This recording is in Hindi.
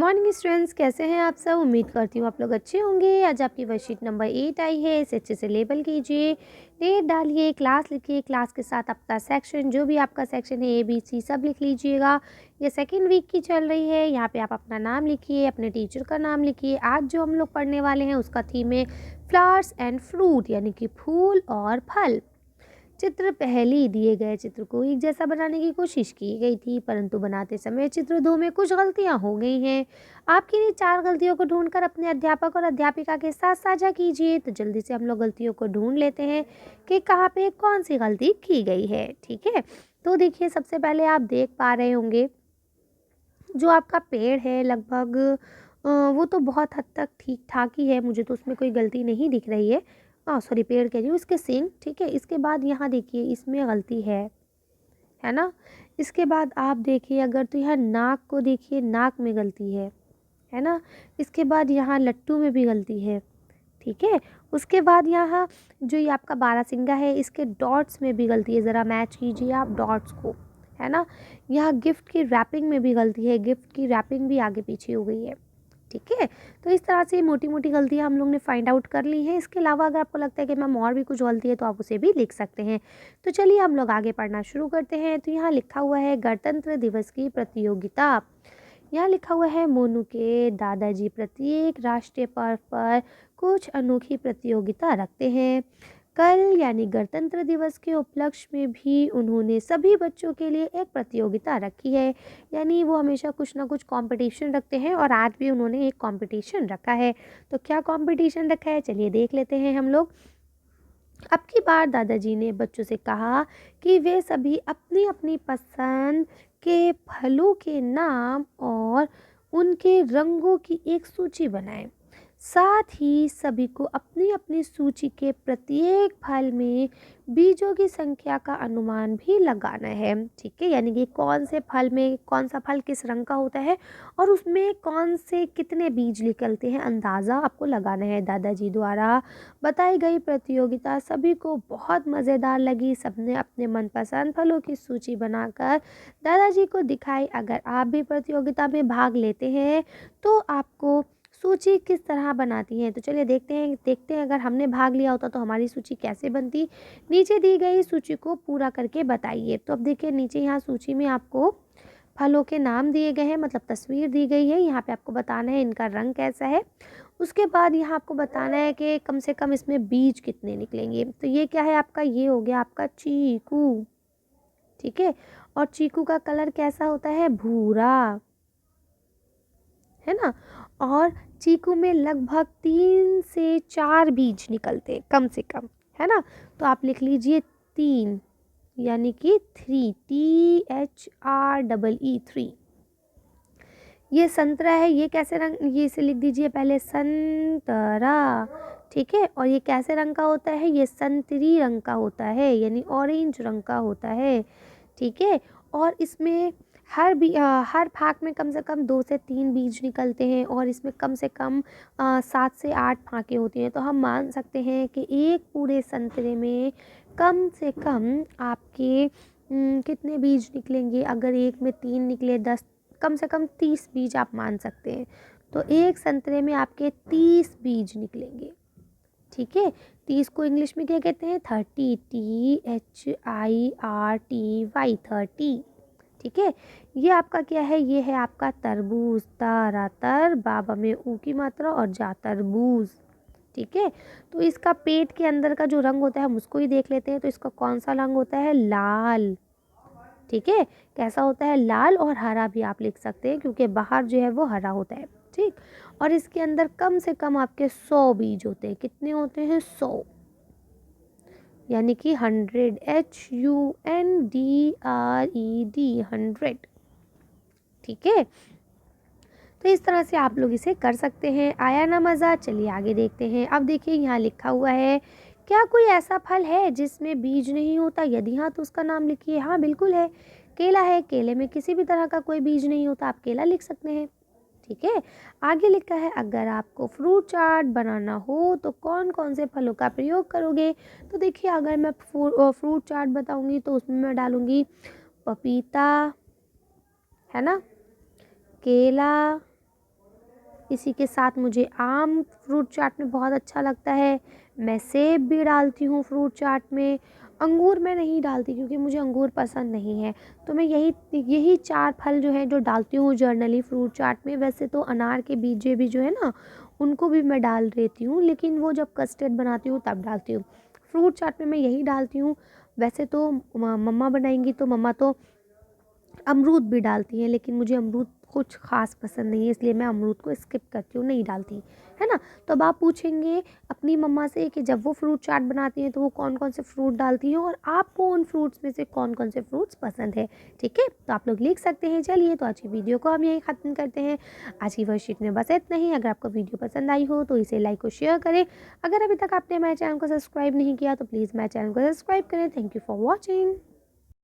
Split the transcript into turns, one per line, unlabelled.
मॉर्निंग स्टूडेंट्स, कैसे हैं आप सब। उम्मीद करती हूँ आप लोग अच्छे होंगे। आज आपकी वर्कशीट नंबर 8 आई है। इसे अच्छे से लेबल कीजिए, डेट डालिए, क्लास लिखिए, क्लास के साथ आपका सेक्शन, जो भी आपका सेक्शन है ABC सब लिख लीजिएगा। ये सेकेंड वीक की चल रही है। यहाँ पे आप अपना नाम लिखिए, अपने टीचर का नाम लिखिए। आज जो हम लोग पढ़ने वाले हैं उसका थीम है फ्लावर्स एंड फ्रूट, यानी कि फूल और फल। चित्र पहले दिए गए चित्र को एक जैसा बनाने की कोशिश की गई थी, परंतु बनाते समय चित्र 2 में कुछ गलतियां हो गई हैं। आपकी इन 4 गलतियों को ढूंढकर अपने अध्यापक और अध्यापिका के साथ साझा कीजिए। तो जल्दी से हम लोग गलतियों को ढूंढ लेते हैं कि कहाँ पे कौन सी गलती की गई है। ठीक है, तो देखिए सबसे पहले आप देख पा रहे होंगे जो आपका पेड़ है लगभग वो तो बहुत हद तक ठीक ठाक ही है। मुझे तो उसमें कोई गलती नहीं दिख रही है। सॉरी, पेड़ कह रही हूँ, इसके सींग। ठीक है, इसके बाद यहाँ देखिए इसमें गलती है ना। इसके बाद आप देखिए अगर तो यहाँ नाक को देखिए, नाक में गलती है ना। इसके बाद यहाँ लट्टू में भी गलती है। ठीक है, उसके बाद यहाँ जो ये आपका बारहसिंगा है, इसके डॉट्स में भी गलती है। ज़रा मैच कीजिए आप डॉट्स को, है ना। यहाँ गिफ्ट की रैपिंग में भी गलती है, गिफ्ट की रैपिंग भी आगे पीछे हो गई है। ठीक है, तो इस तरह से मोटी मोटी गलतियाँ हम लोग ने फाइंड आउट कर ली हैं। इसके अलावा अगर आपको लगता है कि मैम और भी कुछ गलती है तो आप उसे भी लिख सकते हैं। तो चलिए हम लोग आगे पढ़ना शुरू करते हैं। तो यहाँ लिखा हुआ है गणतंत्र दिवस की प्रतियोगिता। यहाँ लिखा हुआ है मोनू के दादाजी प्रत्येक राष्ट्रीय पर्व पर कुछ अनोखी प्रतियोगिता रखते हैं। कल यानी गणतंत्र दिवस के उपलक्ष्य में भी उन्होंने सभी बच्चों के लिए एक प्रतियोगिता रखी है। यानी वो हमेशा कुछ ना कुछ कंपटीशन रखते हैं और आज भी उन्होंने एक कंपटीशन रखा है। तो क्या कंपटीशन रखा है, चलिए देख लेते हैं हम लोग। अब की बार दादाजी ने बच्चों से कहा कि वे सभी अपनी अपनी पसंद के फलों के नाम और उनके रंगों की एक सूची बनाएं। साथ ही सभी को अपनी अपनी सूची के प्रत्येक फल में बीजों की संख्या का अनुमान भी लगाना है। ठीक है, यानी कि कौन से फल में कौन सा फल किस रंग का होता है और उसमें कौन से कितने बीज निकलते हैं, अंदाज़ा आपको लगाना है। दादाजी द्वारा बताई गई प्रतियोगिता सभी को बहुत मज़ेदार लगी। सबने अपने मनपसंद फलों की सूची बनाकर दादाजी को दिखाई। अगर आप भी प्रतियोगिता में भाग लेते हैं तो आपको सूची किस तरह बनाती हैं, तो चलिए देखते हैं अगर हमने भाग लिया होता तो हमारी सूची कैसे बनती। नीचे दी गई सूची को पूरा करके बताइए। तो अब देखिए नीचे यहाँ सूची में आपको फलों के नाम दिए गए हैं, मतलब तस्वीर दी गई है। यहाँ पे आपको बताना है इनका रंग कैसा है। उसके बाद यहाँ आपको बताना है कि कम से कम इसमें बीज कितने निकलेंगे। तो ये क्या है आपका, ये हो गया आपका चीकू। ठीक है, और चीकू का कलर कैसा होता है, भूरा, है ना। और चीकू में लगभग 3 से 4 बीज निकलते कम से कम, है ना। तो आप लिख लीजिए 3, यानी कि 3, THREE 3। ये संतरा है, ये कैसे रंग, ये इसे लिख दीजिए पहले संतरा। ठीक है, और ये कैसे रंग का होता है, ये संतरी रंग का होता है, यानी ऑरेंज रंग का होता है। ठीक है, और इसमें हर भाग में कम से कम 2 से 3 बीज निकलते हैं और इसमें कम से कम 7 से 8 फांके होती हैं। तो हम मान सकते हैं कि एक पूरे संतरे में कम से कम आपके कितने बीज निकलेंगे। अगर एक में 3 निकले, 10, कम से कम 30 बीज आप मान सकते हैं। तो एक संतरे में आपके 30 बीज निकलेंगे। ठीक है, 30 को इंग्लिश में क्या कहते हैं, 30, THIRTY 30। ठीक है, ये आपका क्या है, ये है आपका तरबूज, तर बाबा में ऊ की मात्रा और जा तरबूज। ठीक है, तो इसका पेट के अंदर का जो रंग होता है हम उसको ही देख लेते हैं। तो इसका कौन सा रंग होता है, लाल। ठीक है, कैसा होता है, लाल, और हरा भी आप लिख सकते हैं क्योंकि बाहर जो है वो हरा होता है। ठीक, और इसके अंदर कम से कम आपके 100 बीज होते हैं। कितने होते हैं, 100, यानी कि 100, HUNDRED 100। ठीक है, तो इस तरह से आप लोग इसे कर सकते हैं। आया ना मज़ा, चलिए आगे देखते हैं। अब देखिए यहाँ लिखा हुआ है, क्या कोई ऐसा फल है जिसमें बीज नहीं होता, यदि हाँ तो उसका नाम लिखिए। हाँ बिल्कुल है, केला है, केले में किसी भी तरह का कोई बीज नहीं होता, आप केला लिख सकते हैं। ठीक है, आगे लिखा है अगर आपको फ्रूट चाट बनाना हो तो कौन कौन से फलों का प्रयोग करोगे। तो देखिए अगर मैं फ्रूट चाट बताऊंगी तो उसमें मैं डालूंगी पपीता, है ना, केला, इसी के साथ मुझे आम फ्रूट चाट में बहुत अच्छा लगता है। मैं सेब भी डालती हूँ फ्रूट चाट में। अंगूर मैं नहीं डालती क्योंकि मुझे अंगूर पसंद नहीं है। तो मैं यही यही 4 फल जो है जो डालती हूँ जर्नली फ्रूट चाट में। वैसे तो अनार के बीजे भी जो है ना, उनको भी मैं डाल देती हूँ, लेकिन वो जब कस्टर्ड बनाती हूँ तब डालती हूँ। फ्रूट चाट में मैं यही डालती हूँ। वैसे तो मम्मा बनाएंगी तो मम्मा तो अमरूद भी डालती हैं, लेकिन मुझे अमरूद कुछ ख़ास पसंद नहीं है, इसलिए मैं अमरूद को स्किप करती हूँ, नहीं डालती, है ना। तो अब आप पूछेंगे अपनी मम्मा से कि जब वो फ्रूट चाट बनाती हैं तो वो कौन कौन से फ्रूट डालती हैं और आपको उन फ्रूट्स में से कौन कौन से फ्रूट्स पसंद है। ठीक है, तो आप लोग लिख सकते हैं। चलिए, तो आज की वीडियो को हम यहीं ख़त्म करते हैं। आज की वर्कशीट में बस इतना ही। अगर आपको वीडियो पसंद आई हो तो इसे लाइक और शेयर करें। अगर अभी तक आपने मेरे चैनल को सब्सक्राइब नहीं किया तो प्लीज़ मेरे चैनल को सब्सक्राइब करें। Thank you for watching.